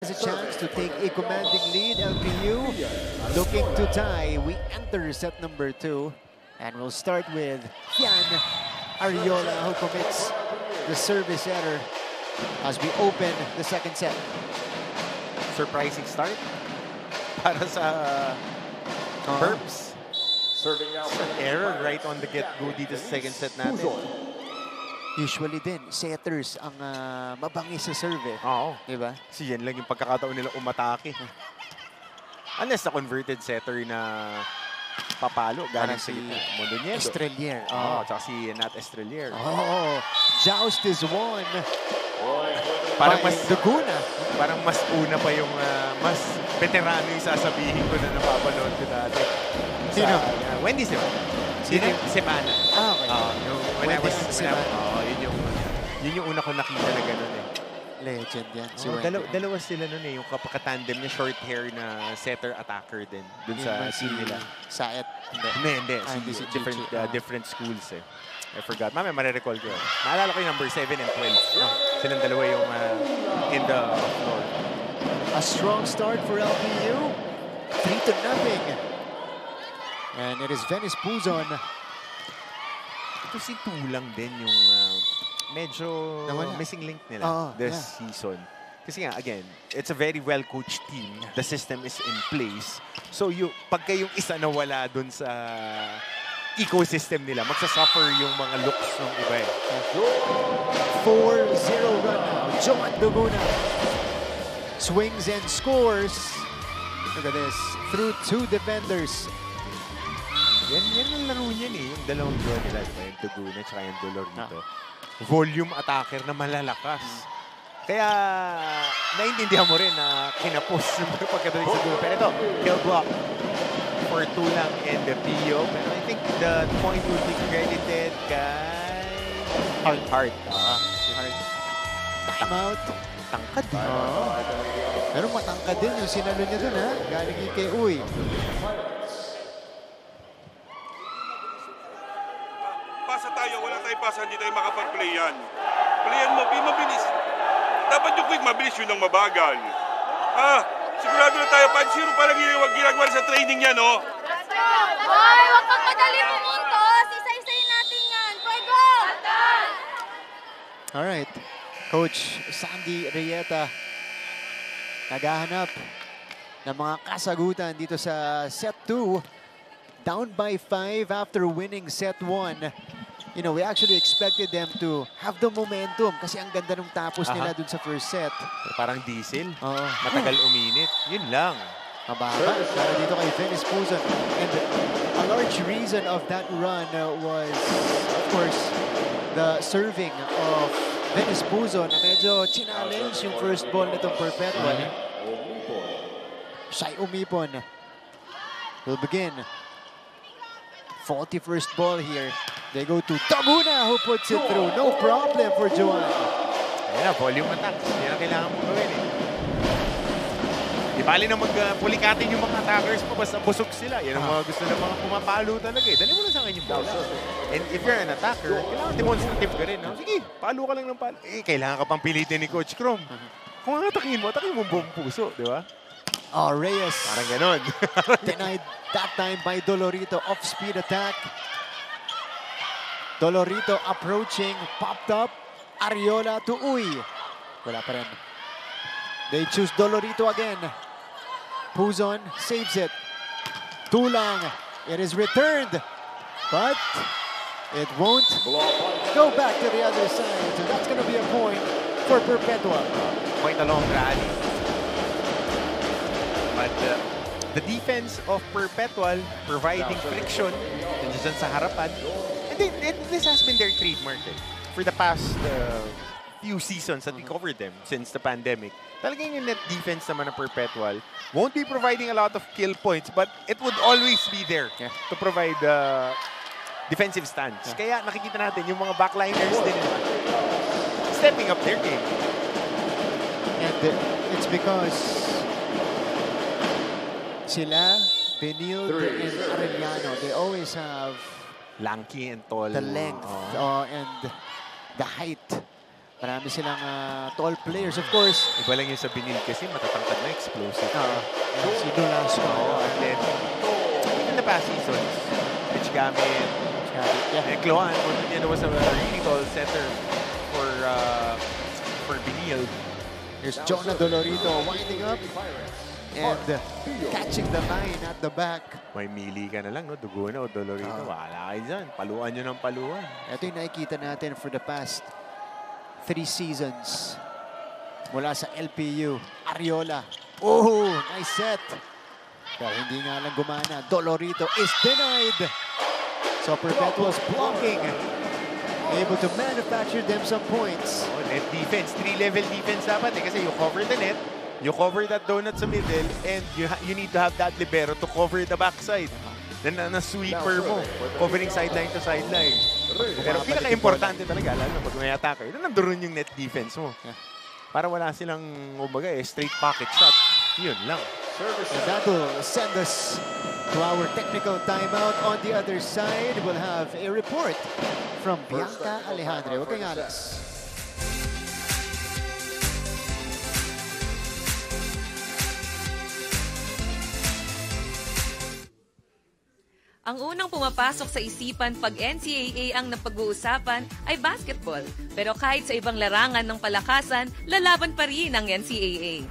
has a chance to take a commanding lead. LPU looking to tie. We enter set number 2. And we'll start with Fian Ariola, who commits the service error as we open the second set. Surprising start para sa Burps. Serving out Error right on the get-go dito sa second set natin. Usually din, setters ang mabangis sa serve. Oo. Diba? Kasi yan lang yung pagkakataon nila umatake. Unless na converted setter na papalo. Galing si Mondoñedo. Estrelier. Oo, tsaka si Nat Estrelier. Oh, joust is won. Parang by mas Laguna. Parang mas una pa yung mas veterano yung sasabihin ko na napapanood ko dati. Sino? Wendy Semana. Ah, okay. Yun yung una ko nakita na gano'n eh. Legend yan. Si Dalawa sila nun eh. Yung kapakatandem niya, short hair na setter-attacker din. Dun sa team nila. Saet. Hindi. Si Different schools eh. I forgot. Mamaya marirecall ko yun. Naalala ko yung number 7 and 12. Silang dalawa yung in the floor. A strong start for LPU. 3-0. And it is Venice Puzon. Ito si Tulang din yung medyo missing link nila this season. Kasi nga, again, it's a very well-coached team. The system is in place. So, pagka yung isa na wala dun sa ecosystem nila, magsasuffer yung mga looks ng iba eh. 4-0 run now. Joan Laguna swings and scores. Look at this. Through 2 defenders. Yan ang laro niyan eh. Yung dalawang draw nila. Yung Laguna at yung Dolorito. Volume attacker na malalakas. Kaya, naintindihan mo rin na kinapos yung pagkatuloy sa dulo. Pero ito, kill block for Tulang and the Pio. Pero I think the point would be credited kay Hart. Si Hart. Timeout. Tangkad. Pero matangkad din yung sinalo niya dun ha. Galing kay Uy. Pasa tayo, wala tayong pasa, hindi tayo makapag-play yan. Playan mo, mabilis. Dapat yung quick, mabilis yun ang mabagal. Sigurado na tayo, 5-0 pa lang ginagawa sa training yan, oh. Hoy, huwag kang madali pumuntos. Isa-isayin natin yan. Fuego! Alright. Coach Sandy Rieta naghahanap ng mga kasagutan dito sa set 2. Down by 5 after winning set 1. You know, we actually expected them to have the momentum kasi ang ganda nung tapos nila dun sa first set. Parang diesel. Matagal uminit. Yun lang. Mababa. Para dito kay Venice Puzon. And a large reason of that run was, of course, the serving of Venice Puzon. Medyo challenge yung first ball nitong Perpetual. Shai Umipon will begin. Faulty first ball here. They go to Laguna who puts it through. No problem for Joan. Ayan na, volume attack. Yan ang kailangan mo gawin eh. Di bali na magpulikatin yung mga attackers mo basta busog sila. Yan ang mga gusto ng mga pumapalo talaga eh. Dali mo lang sa akin yung bola. And if you're an attacker, kailangan demonstrative ka rin. No? Sige, palo ka lang ng palo. Eh, kailangan ka pang pilitin ni Coach Crom. Kung atakin mo buong puso, di ba? Oh, Reyes. Parang ganon. Denied that time by Dolorito. Off-speed attack. Dolorito approaching. Popped up. Ariola to Uy. Wala pa rin. They choose Dolorito again. Puzon saves it. Tulang. It is returned. But it won't go back to the other side. So that's going to be a point for Perpetua. Quite a long rally. But the defense of Perpetual providing friction dyan sa harapan. And this has been their trademark for the past few seasons that we covered them since the pandemic. Talagang yung net defense naman ng Perpetual won't be providing a lot of kill points, but it would always be there to provide defensive stance. Kaya nakikita natin yung mga backliners din stepping up their game. And it's because sila, Benilde and Arellano, they always have lanky and tall. the length and the height Marami silang tall players, of course. Iba lang yung sa Benil kasi matatangkad na explosive. Si Nolasco. Athletic. In the past seasons, Mitch Gamin, Cloan, was a really tall center for Benil. Here's Jonah Dolorito winding up and catching the line at the back. May mili ka na lang, no? Dugo na o Dolorito. Wala kayo dyan. Paluan nyo ng paluan. Ito yung nakikita natin for the past 3 seasons. Mula sa LPU. Ariola. Oh, nice set. Pero hindi nga lang gumana. Dolorito is denied. So Perpetual's blocking. Able to manufacture them some points. Oh, net defense. 3-level defense dapat eh. Kasi you cover the net, you cover that donut sa middle, and you need to have that libero to cover the backside. Then na sweeper mo, covering sideline to sideline. Pero pinaka-importante talaga, lalo na pag may attacker, nandoon yung net defense mo. Para wala silang, kumbaga straight pocket shot. Yun lang. And that will send us to our technical timeout. On the other side, we'll have a report from Bianca Alejandre. Huwag kang alas. Ang unang pumapasok sa isipan pag NCAA ang napag-uusapan ay basketball. Pero kahit sa ibang larangan ng palakasan, lalaban pa rin ang NCAA.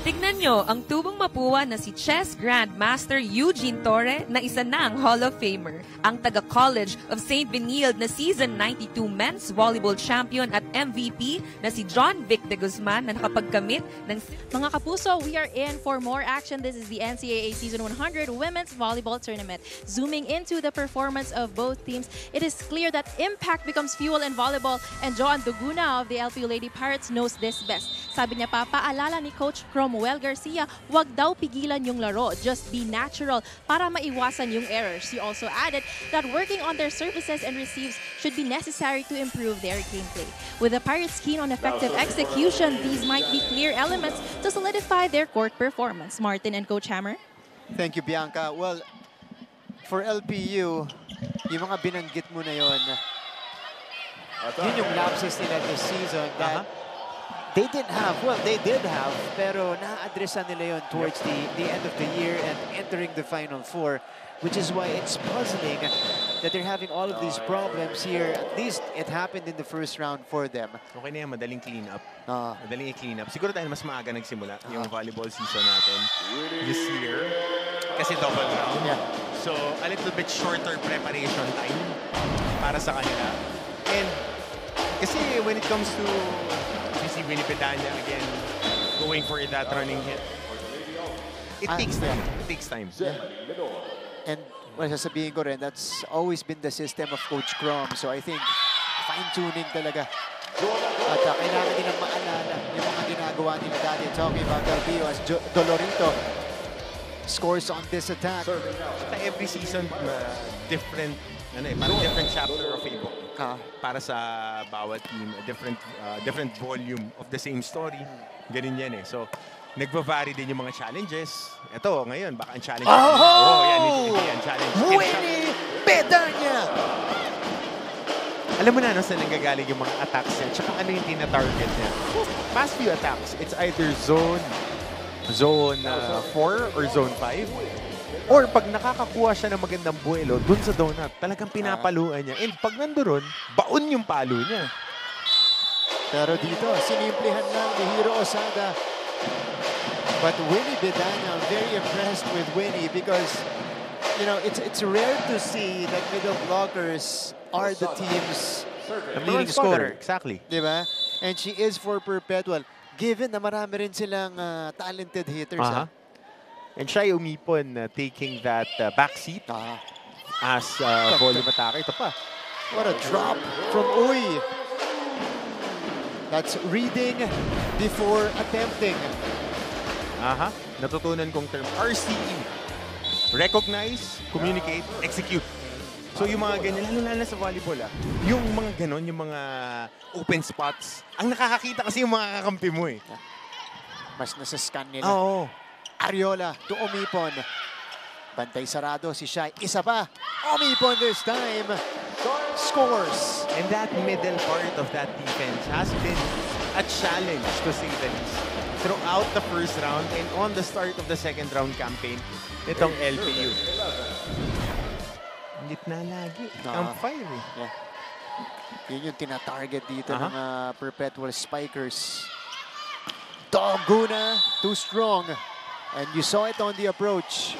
Tignan nyo ang tubong mapuwa na si chess grandmaster Eugene Torre na isa ng Hall of Famer. Ang taga-College of St. Benilde na season 92 men's volleyball champion at MVP na si John Vic de Guzman na nakapagkamit ng... Mga kapuso, we are in for more action. This is the NCAA Season 100 Women's Volleyball Tournament. Zooming into the performance of both teams, it is clear that impact becomes fuel in volleyball, and Joan Duguna of the LPU Lady Pirates knows this best. Sabi niya, papaalala ni Coach Cromwell Garcia, wag daw pigilan yung laro, just be natural para maiwasan yung errors. She also added that working on their services and receives should be necessary to improve their gameplay. With the Pirates keen on effective execution, these might be clear elements to solidify their court performance. Martin and Coach Hammer? Thank you, Bianca. Well, for LPU, yung mga binanggit mo na yun yung lapses nila this season that they didn't have. Well, they did have, pero na-addressan nila yun towards the end of the year and entering the Final Four, which is why it's puzzling that they're having all of these problems here. At least it happened in the first round for them. Okay na yan, madaling clean up. Madaling i-clean up. Siguro tayo mas maaga nagsimula yung volleyball season natin this year. Kasi double round. Yeah. So, a little bit shorter preparation time para sa kanila. And kasi when it comes to si Winnie Bedanya again going for that running hit, it takes time. It takes time. Yeah. And well, sasabihin ko rin, that's always been the system of Coach Crom. So I think fine-tuning talaga. At kailangan din ang maalala yung mga ginagawa nila dati. Talking about LPU as Dolorito scores on this attack. Every season, different, parang different chapter of a book. Para sa bawat team, a different volume of the same story. Ganun yan eh. So, nagva-vary din yung mga challenges. Ito, ngayon, baka ang challenge. Yan, yan, challenge. Winnie Bedanya! Alam mo na, no, saan nanggagaling yung mga attacks niya, tsaka ano yung tina-target niya. Past few attacks, it's either zone 4 or zone 5. Or pag nakakakuha siya ng magandang buwelo dun sa donut, talagang pinapaluan niya. And pag nandoon, baon yung palo niya. Pero dito, sinimplihan lang ni Hiro Osada. But Winnie Bedanya, I'm very impressed with Winnie because, you know, it's rare to see that middle blockers are the team's leading scorer. Exactly. Diba? And she is for Perpetual. Given na marami rin silang talented hitters. And siya umipon taking that backseat as volume attacker. Ito pa. What a drop from Uy. That's reading before attempting. Natutunan kong term. RCE. Recognize, communicate, execute. So yung mga ganyan, lalo sa volleyball yung mga ganon, yung mga open spots, ang nakakakita kasi yung mga kakampi mo eh. Mas nasa scan nila. Oo. Ariola to Omipon. Bantay sarado si Shai. Isa pa. Omipon this time. scores. And that middle part of that defense has been a challenge, to say the least, throughout the first round and on the start of the second round campaign nitong LPU. Gitna lagi. Ang fire eh. Yeah. Yun yung tina-target dito ng Perpetual Spikers. Doguna, too strong. And you saw it on the approach.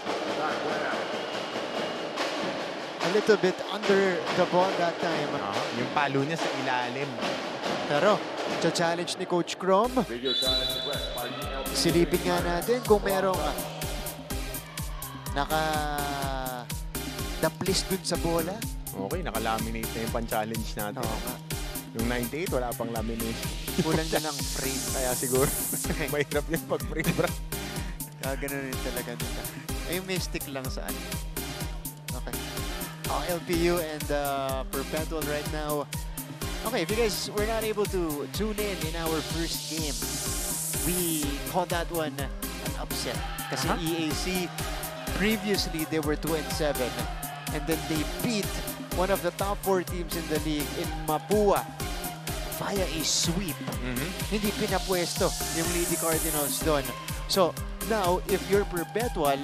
A little bit under the ball that time. Yung palo niya sa ilalim. Pero, challenge ni Coach Crom. Silipin nga natin kung merong naka-daplis dun sa bola. Okay, naka-laminate na yung pan-challenge natin. Yung 98, wala pang laminate. Kulang na lang frame. Kaya siguro, mahirap yan pag-frame, bro. Ganun rin talaga nila. Ay, may stick lang sa ano. Okay. LPU and Perpetual right now. Okay, if you guys were not able to tune in our first game, we called that one an upset. Kasi EAC, previously they were 2-7. And then they beat one of the top 4 teams in the league in Mapua via a sweep. Hindi pinapwesto yung Lady Cardinals doon. So, now, if you're Perpetual,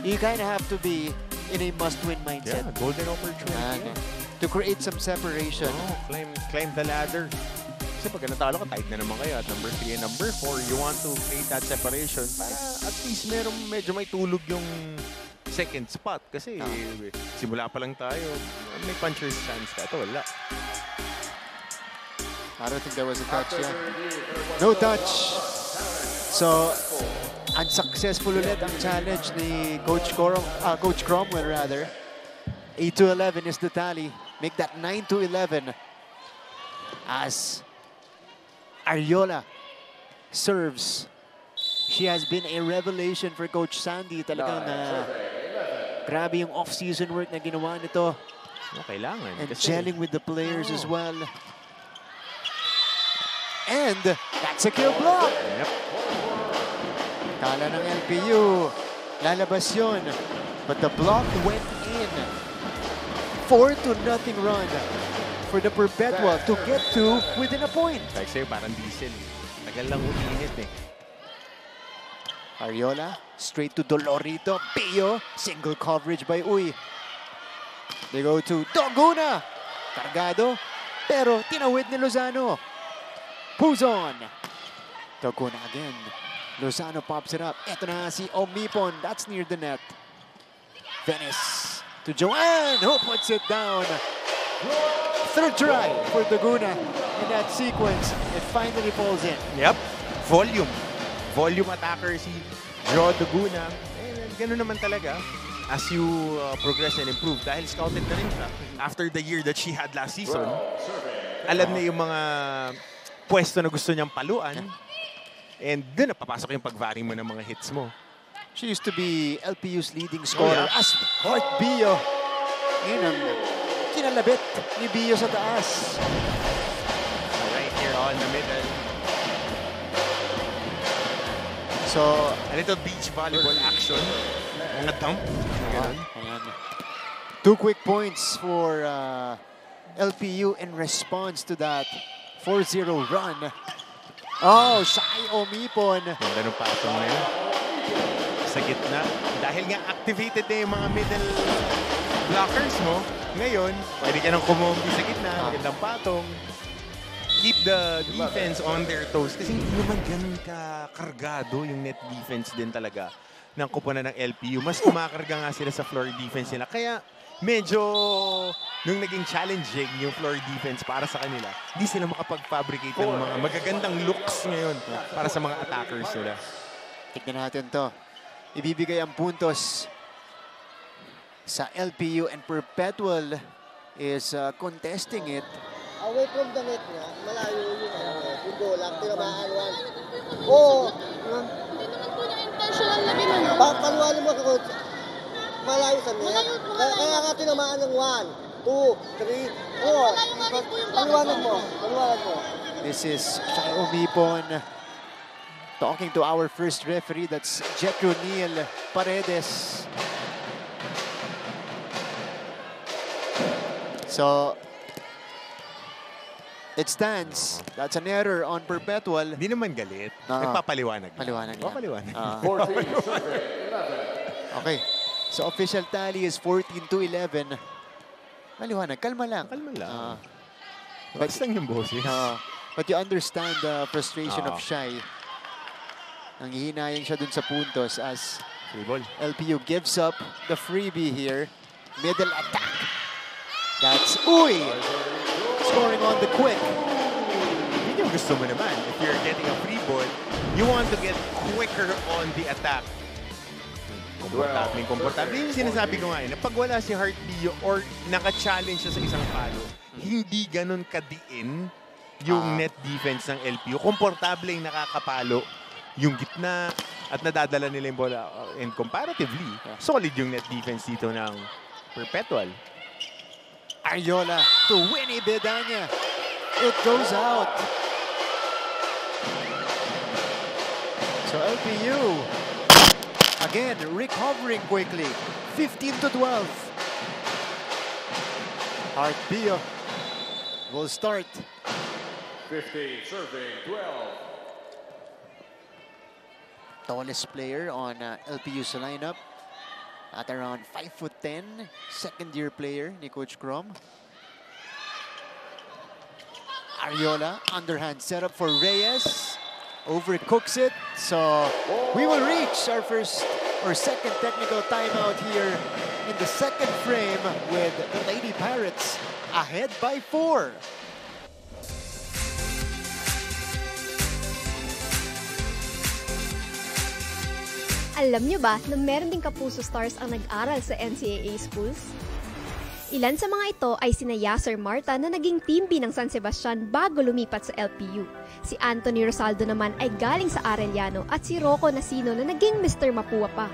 you kind of have to be in a must-win mindset. Yeah, golden opportunity. To create some separation. Climb the ladder. Kasi pag natalo ka, tight na naman kayo at number 3 and number 4, you want to create that separation para at least medyo may tulog yung second spot. Kasi simula pa lang tayo, may puncher's chance ka. Ito, wala. I don't think there was a touch yet. No touch. So, unsuccessful ulit ang challenge ni Coach Cromwell rather. 8-11 is the tally. Make that 9-11 as Ariola serves. She has been a revelation for Coach Sandy. Talagang grabe yung off-season work na ginawa nito. Kailangan. And gelling with the players as well. And that's a kill block. Yep. Kala ng LPU. Lalabas yun. But the block went in. 4-0 run for the Perpetual to get to within a point. Like sa'yo, parang diesel. Tagal lang uminit eh. Ariola, straight to Dolorito. Pio, single coverage by Uy. They go to Doguna. Cargado, pero tinawid ni Lozano. Puzon. Doguna again. Lozano pops it up. Ito na si Omipon. That's near the net. Venice to Joanne, who puts it down. Third try for Doguna in that sequence. It finally falls in. Yep. Volume. Volume attacker si Joe Doguna. Ganun naman talaga. As you progress and improve, dahil scouted na rin siya after the year that she had last season, alam niya yung mga pwesto na gusto niyang paluan. And doon napapasok yung pag-vary mo ng mga hits mo. She used to be LPU's leading scorer as Hart Bio. Ngayon ang kinalabit ni Bio sa taas. Right here on the middle. So, a little beach volleyball action. Mga dump. Ganun. 2 quick points for LPU in response to that 4-0 run. Oh, Shai Omipon. Ganda ng patong na yun. Sa gitna. Dahil nga activated na yung mga middle blockers mo, ngayon, pwede ka nang kumombi sa gitna. Magandang patong. Keep the defense on their toes. Kasi hindi naman ganun kakargado yung net defense din talaga ng kupunan ng LPU. Mas kumakarga nga sila sa floor defense nila. Kaya medyo nung naging challenging yung floor defense para sa kanila, hindi sila makapag-fabricate ng mga magagandang looks ngayon para sa mga attackers nila. Tignan natin to. Ibibigay ang puntos sa LPU and Perpetual is contesting it. Away from the net nga, malayo yung goal lang, tinamaan one. Oo. Hindi naman po niya intentional na gano'n. Panuwalan mo ako, malayo sa net. Kaya nga tinamaan ng 1, 2, 3, 4. Panuwalan mo. This is Shai Omipon talking to our first referee. That's Jetro Neil Paredes. So, it stands. That's an error on Perpetual. Hindi naman galit. Oo. Nagpapaliwanag. Paliwanag lang. Papaliwanag. Okay. So, official tally is 14-11. Maliwanag. Kalma lang. Kalma lang. But, Basta yung boses. but you understand the frustration of Oo. Shai. Nanghihinayang siya dun sa puntos as Free ball. LPU gives up the freebie here. Middle attack. That's Uy! Scoring on the quick. Yun yung gusto mo naman. If you're getting a free ball, you want to get quicker on the attack. Komportable. Yun yung sinasabi ko nga na pag wala si Heartbeat or naka-challenge siya sa isang palo, hindi ganun kadiin yung net defense ng LPU. Komportable yung nakakapalo yung gitna at nadadala nila yung bola. And comparatively, solid yung net defense dito ng Perpetual. Ariola to Winnie Bedanya. It goes out. So LPU again recovering quickly. 15-12. Heartbeat will start. 15 serving 12. Tallest player on LPU's lineup at around 5'10", second-year player ni Coach Crom. Ariola, underhand setup for Reyes. Overcooks it, so we will reach our first or second technical timeout here in the second frame with the Lady Pirates ahead by 4. Alam nyo ba na meron ding Kapuso Stars ang nag-aral sa NCAA schools? Ilan sa mga ito ay sina Yasser Marta na naging team B ng San Sebastian bago lumipat sa LPU. Si Anthony Rosaldo naman ay galing sa Arellano at si Rocco Nasino na naging Mr. Mapua pa.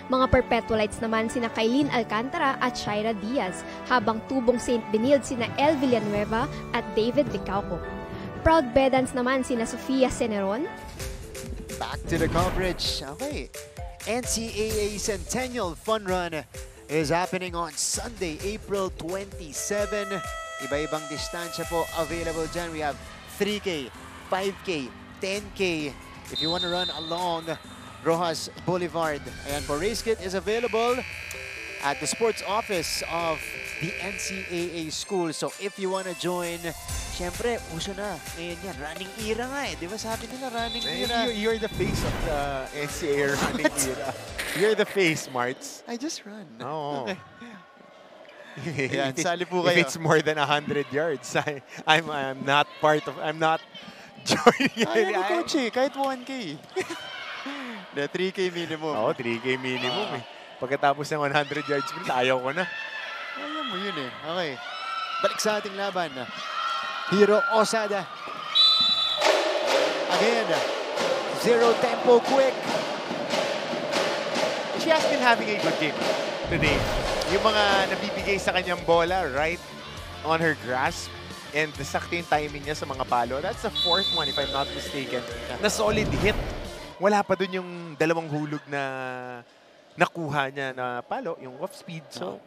Mga Perpetualites naman sina Kailin Alcantara at Shaira Diaz, habang tubong St. Benilde sina El Villanueva at David Licauco. Proud Bedans naman sina Sofia Ceneron. Back to the coverage. Okay. NCAA Centennial Fun Run is happening on Sunday, April 27. Iba-ibang distansya po available dyan. We have 3K, 5K, 10K. If you want to run along Rojas Boulevard. Ayan po, race kit is available at the sports office of the NCAA school. So if you want to join, syempre, uso na. Ngayon yan, running era nga eh. Di ba sabi nila, running era? You're the face of the NCAA running era. You're the face, Marts. I just run. Oo. Okay. Yan, sali po If kayo. it's more than 100 yards, I'm not part of, I'm not joining. Ayaw ni Coach eh, kahit 1K. Na 3K minimum. Oo, 3K minimum eh. Pagkatapos ng 100 yards sprint, ayaw ko na. Ayaw mo yun eh. Okay. Balik sa ating laban. Hiro Osada. Again, zero tempo quick. She has been having a good game today. Yung mga nabibigay sa kanyang bola right on her grasp and sakto yung timing niya sa mga palo. That's the fourth one, if I'm not mistaken, na solid hit. Wala pa dun yung dalawang hulog na nakuha niya na palo, yung off speed. So,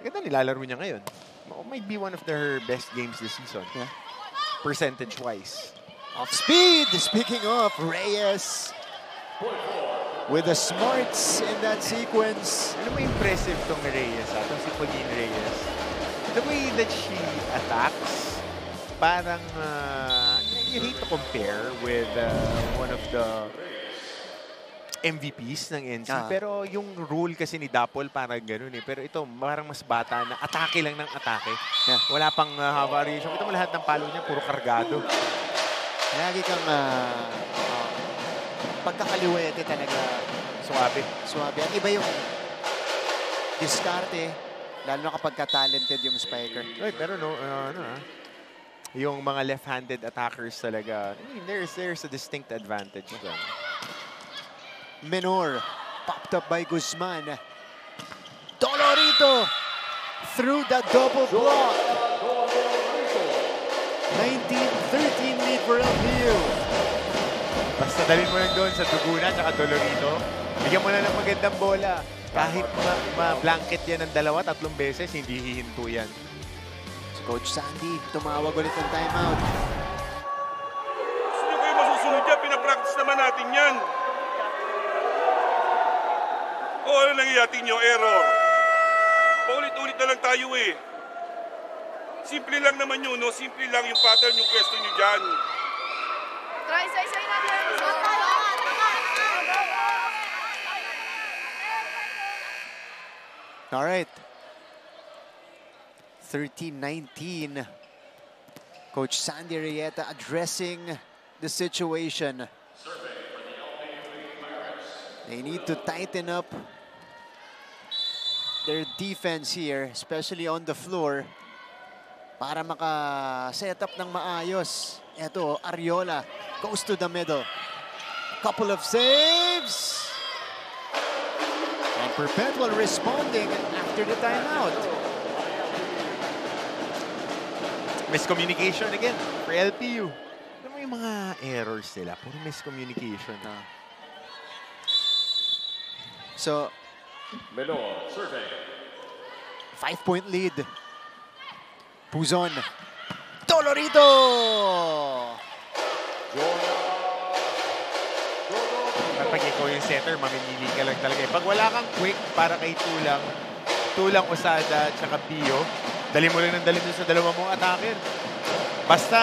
ganda nilalaro niya ngayon. Might be one of her best games this season. Yeah. Percentage-wise. Off speed. Speaking of, Reyes with the smarts in that sequence. Alam mo, impressive tong Reyes, itong si Pauline Reyes. The way that she attacks, parang, you hate to compare with one of the MVPs ng NC. Pero yung rule kasi ni Dapol parang ganun eh. Pero ito, parang mas bata na atake lang ng atake. Yeah. Wala pang variation. Kita mo lahat ng palo niya, puro kargado. Lagi kang pagkakaliwete talaga. Suwabe. Suwabe. Ang iba yung diskarte, lalo na kapag ka-talented yung spiker. Right, pero no, yung mga left-handed attackers talaga, I mean, there's a distinct advantage. Menor, popped up by Guzman. Dolorito through the double block. 19-13 lead for LPU. Basta dalhin mo lang doon sa Duguna at Dolorito. Bigyan mo na ng magandang bola. Kahit ma-blanket yan ng 2-3 beses, hindi hihinto yan. Coach Sandy, tumawag ulit ng timeout. Gusto nyo kayo masusunod yan, pinapractice naman natin yan. O ano nangyayari nyo, error? Paulit-ulit na lang tayo eh. Simple lang naman yun, no? Simple lang yung pattern, yung question nyo dyan. Try, say natin. All right. 13-19. Coach Sandy Arrieta addressing the situation. They need to tighten up their defense here, especially on the floor, para maka-set up ng maayos. Ito, Arriola goes to the middle. Couple of saves. And Perpetual responding after the timeout. Miscommunication again for LPU. Alam mo yung mga errors nila, puro miscommunication. So, Menor, survey. 5-point lead. Puzon. Dolorito! Kapag ikaw yung setter, mamimili ka lang talaga. Pag wala kang quick para kay Tulang Osada at saka Pio, dali mo lang ng dali dun sa dalawa mong attacker. Basta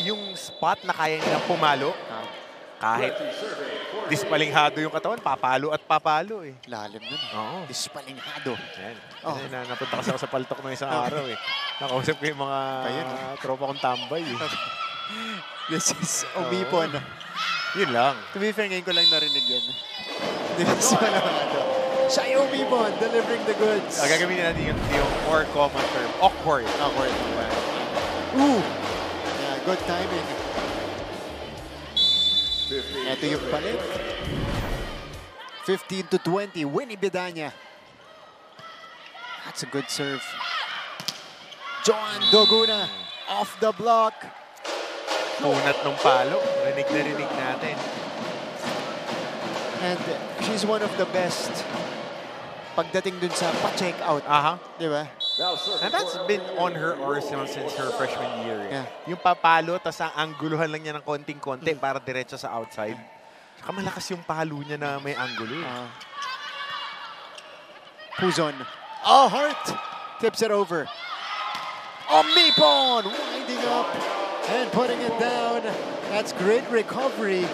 yung spot na kaya nilang pumalo, kahit dispalinghado yung katawan, papalo at papalo eh. Lalim nun. Oo. Dispalinghado. Yan. Oh. Kasi napunta kasi ako sa paltok ng isang araw eh. Nakausap ko yung mga tropa kong tambay eh. This is Omipon. Yun lang. To be fair, ngayon ko lang narinig yan. Dispalinghado. Siya yung Omipon, delivering the goods. Gagamitin natin yung more common term. Awkward. Awkward. Ooh! Yeah, good timing. Ito yung palit. 15-20, Winnie Bedanya. That's a good serve. Joan Doguna off the block. Punat ng palo. Rinig na rinig natin. And she's one of the best pagdating dun sa pa-check out. Di ba? And that's been on her arsenal since her freshman year. Yeah. Yung papalo, tas ang angguluhan lang niya ng konting-konti para diretso sa outside. Saka malakas yung palo niya na may angulo. Puzon. Oh, Hart tips it over. Omipon winding up and putting it down. That's great recovery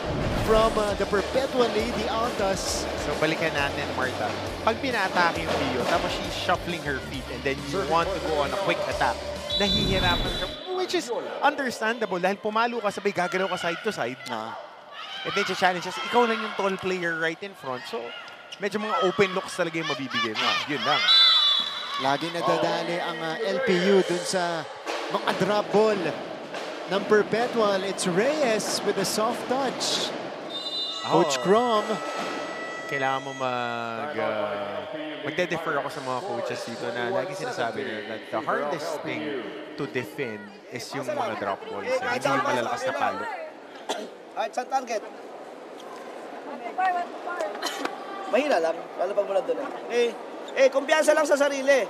from the Perpetual Lady Altas. So balikan natin, Marta. Pag pinatake yung Pio, tapos she's shuffling her feet and then you want to go on a quick attack, nahihirapan siya, which is understandable dahil pumalo ka, sabay gagalaw ka side to side. And then challenge us, ikaw lang yung tall player right in front. So medyo mga open looks talaga yung mabibigay mo. Yun lang. Lagi nadadali ang LPU dun sa mga drop ball ng Perpetual. It's Reyes with a soft touch. Coach Crom. Kailangan mo magde-defer ako sa mga coaches dito na lagi sinasabi nila that the hardest thing to defend is yung mga drop balls. Hindi yung malalakas na palo. Alright, sa target. Mahina lang. Lalapag mo lang doon kumpiyansa lang sa sarili.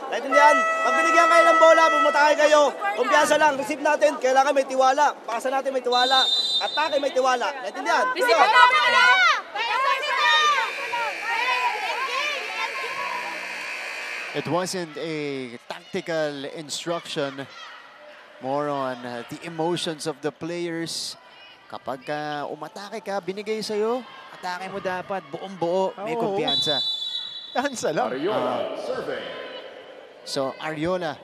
Naintindihan? Pag binigyan kayo ng bola, pumatake kayo. Kumpiyansa lang. Receive natin. Kailangan may tiwala. Pasa natin may tiwala. Atake may tiwala. Naintindihan? Receive na! It wasn't a tactical instruction. More on the emotions of the players. Kapag umatake ka, binigay sa'yo, atake mo dapat buong buo. May kumpiyansa. Dansa lang. Arriola, serving. So, Arriola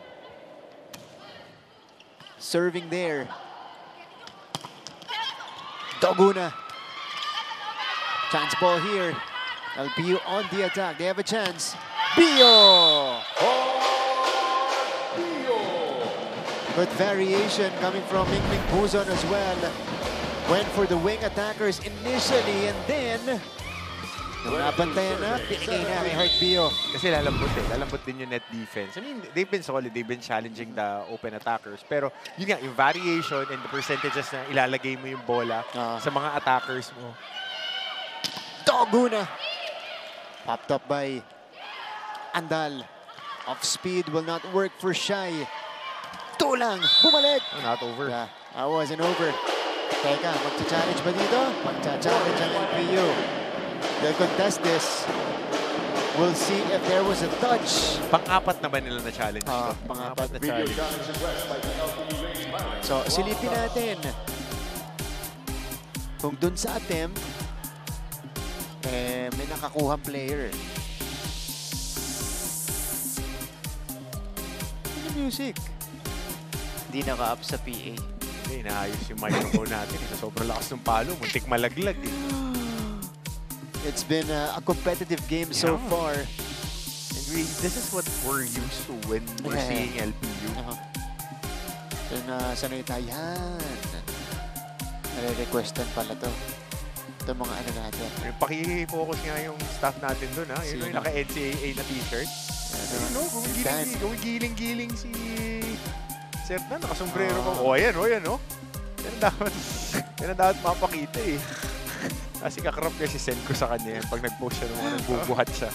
serving there. Doguna. Chance ball here. LPU on the attack. They have a chance. Bio! Good variation coming from Mingming Puzon as well. Went for the wing attackers initially and then nung nabantayan na, pinigay na kay Hart Bio. Kasi lalambot din yung net defense. I mean, they've been solid. They've been challenging the open attackers. Pero yun nga, yung variation and the percentages na ilalagay mo yung bola sa mga attackers mo. Doguna! Popped up by Andal. Off speed will not work for Shai. Tulang! Bumalik! Not over. Yeah, that wasn't over. Teka, magcha-challenge ba dito? Magcha-challenge ang LPU. They'll contest this. We'll see if there was a touch. Pang-apat na ba nila na challenge? Pang-apat na challenge. So, silipin natin. Kung dun sa attempt, may nakakuhang player. Ano music? Hindi naka-up sa PA. Hindi, inaayos yung microphone natin. Sobrang lakas ng palo. Muntik malaglag eh. It's been a competitive game so far. And this is what we're used to when we're seeing LPU. Sanay tayo. Yan. Nare-requestan pala to. Ito mga ano natin. Paki-focus nga yung staff natin doon, ha? Yun yung naka-NCAA na t-shirt. Gumigiling-giling si Sir na, nakasombrero pa. Ayan, o. Yan ang dapat mapakita eh. Kasi kakrap niya si send ko sa kanya yan pag nag-post siya ng mga nagbubuhat siya.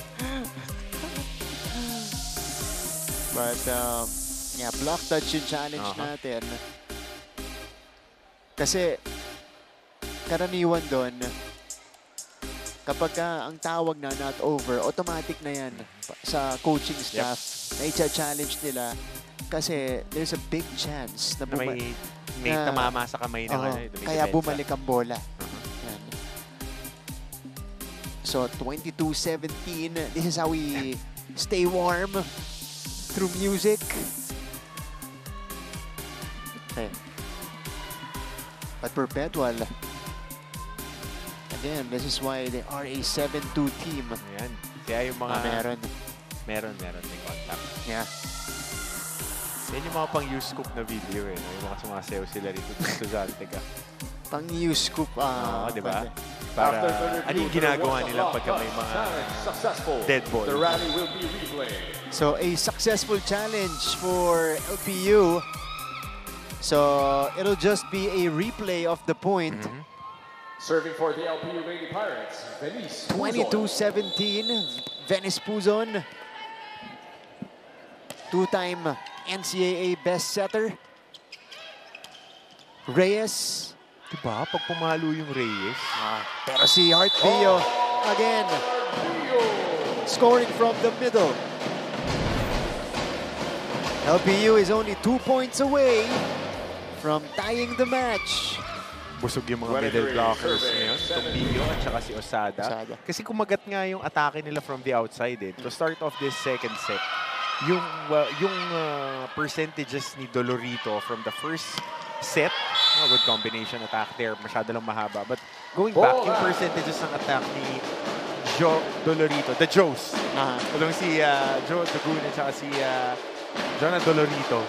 But, yeah, block touch yung challenge natin. Kasi, karaniwan doon, kapag ang tawag na not over, automatic na yan sa coaching staff na i-challenge nila kasi there's a big chance na may tamama sa kamay na kaya bumalik ang bola. Yan. So, 22-17. This is how we stay warm through music. Okay. But Perpetual, again, this is why they are a 7-2 team. Ayan. Kaya yung mga... Meron. May contact. Yeah. Yan yung mga pang-U-scoop na video eh. Yung mga sumasayaw sila rito sa Zaltega. Pang-U-scoop. Di ba? Para ano yung ginagawa nila pagka may mga dead ball. So, a successful challenge for LPU. So, it'll just be a replay of the point. Serving for the LPU Lady Pirates, Venice Puzon. 22-17, Venice Puzon. Two-time NCAA best setter. Reyes. Diba? Pag pumalo yung Reyes. Pero si Heart Bio, again, scoring from the middle. LPU is only 2 points away from tying the match. Busog yung mga middle blockers ngayon. Tombillo at saka si Osada. Kasi kumagat nga yung atake nila from the outside eh. To start off this second set, yung percentages ni Dolorito from the first set, good combination attack there, masyado lang mahaba. But going back, yung percentages ng attack ni Joe Dolorito, the Joes. Tulong si Joe Daguna at saka si Jonah Dolorito.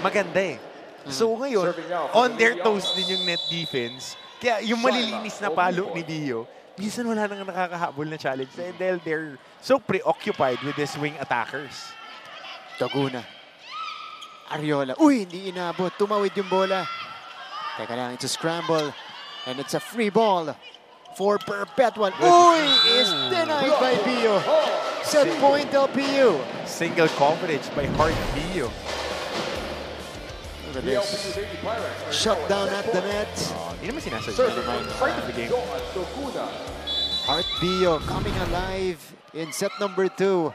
Maganda eh. So ngayon, on their toes din yung net defense. Kaya yung malilinis na palo ni Dio, minsan wala nang nakakahabol na challenge. Dahil they're so preoccupied with the swing attackers. Daguna. Ariola. Uy, hindi inabot. Tumawid yung bola. Teka lang, it's a scramble. And it's a free ball for Perpetual. Uy, is denied by Bio. Set point LPU. Single coverage by Heart Bio. Look at this. Shut down at the net. Hindi naman sinasadya. Part of the game. Heart Bio coming alive in set number 2.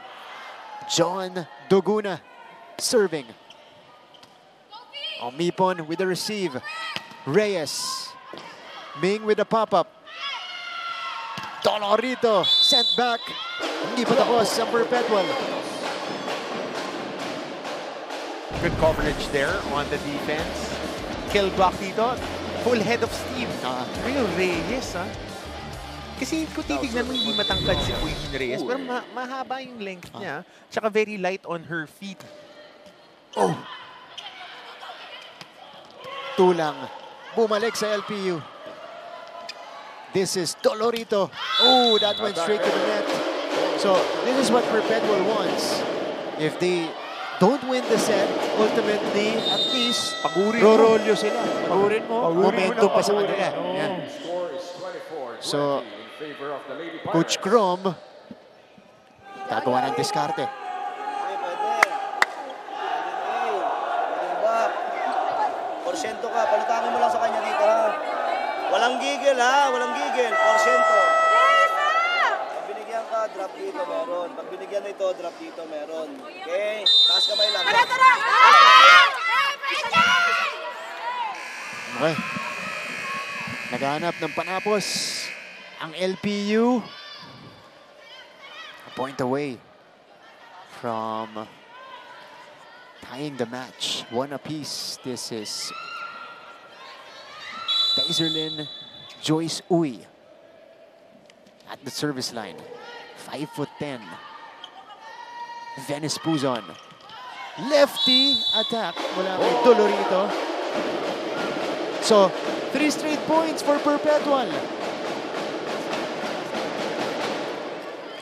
John Doguna serving. Omipon with the receive. Reyes. Ming with the pop-up. Dolorito sent back. Hindi pa tapos sa Perpetual. Good coverage there on the defense. Kill block dito. Full head of steam. Real Reyes, ha? Kasi kung titignan mo, hindi matangkad si Queen Reyes. Pero mahaba yung length niya. Tsaka very light on her feet. Oh! Tulang. Bumalik sa LPU. This is Dolorito. Oh, that went straight to the net. So, this is what Perpetual wants. If they don't win the set, ultimately, at least, rorolyo sila. Pagurin mo. Momentum pa sa kanila. Yeah. So, Coach Crom, gagawa ng diskarte. palutangin mo lang sa kanya dito, ha? Walang gigil, ha? Walang gigil. Porsyento. Pag binigyan ka, drop dito, meron. Pag binigyan mo ito, drop dito, meron. Okay? Taas kamay lang. Okay. Naghahanap ng panapos ang LPU. A point away from tying the match. One apiece. This is Taiserlin Joyce Uy at the service line. 5'10". Venice Puzon. Lefty attack. Wala kay Dolorito. So, 3 straight points for Perpetual.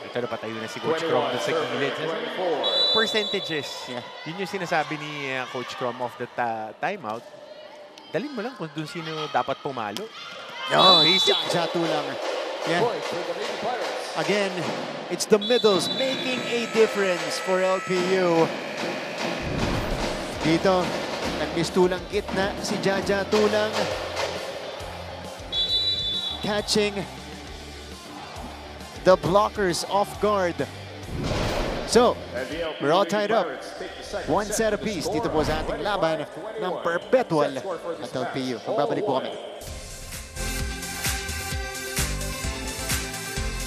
Ito na patayo na si Coach Crom doon sa gilid. Percentages. Yeah. Yun yung sinasabi ni Coach Crom of the timeout. Dalhin mo lang kung doon sino dapat pumalo. No, Jaja lang. Yeah. Again, it's the middles making a difference for LPU. Dito, nagmistulang gitna si Jaja Tulang. Catching the blockers off guard. So, we're all tied up. One set apiece. Dito po sa ating laban ng Perpetual at LPU. Magbabalik po kami.